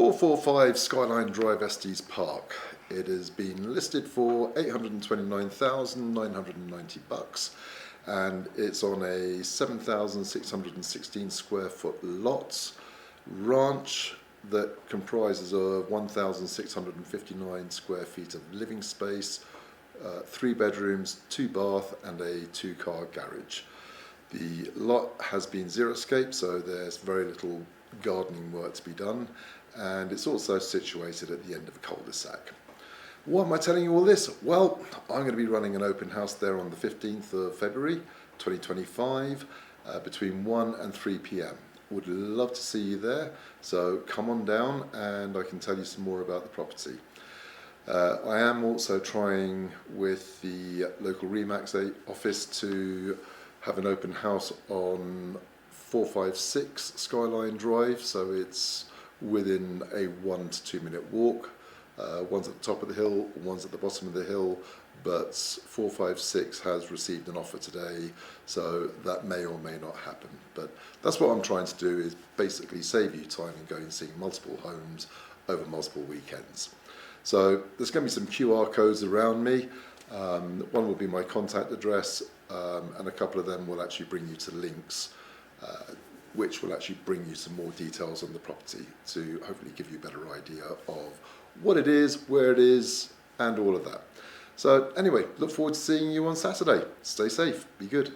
445 Skyline Drive, Estes Park. It has been listed for $829,990 and it's on a 7,616 square foot lot ranch that comprises of 1,659 square feet of living space, 3 bedrooms, 2 bath and a 2-car garage. The lot has been xeriscape, so there's very little gardening work to be done, and it's also situated at the end of a cul-de-sac. Why am I telling you all this? Well, I'm going to be running an open house there on the 15th of February 2025 between 1 and 3 p.m. Would love to see you there, so come on down and I can tell you some more about the property. I am also trying with the local Remax office to have an open house on 456 Skyline Drive, so it's within a 1 to 2 minute walk. One's at the top of the hill, one's at the bottom of the hill, but 456 has received an offer today, so that may or may not happen. But that's what I'm trying to do, is basically save you time and going and seeing multiple homes over multiple weekends. So there's going to be some QR codes around me. One will be my contact address, and a couple of them will actually bring you to links, which will actually bring you some more details on the property to hopefully give you a better idea of what it is, where it is, and all of that. So anyway, look forward to seeing you on Saturday. Stay safe, be good.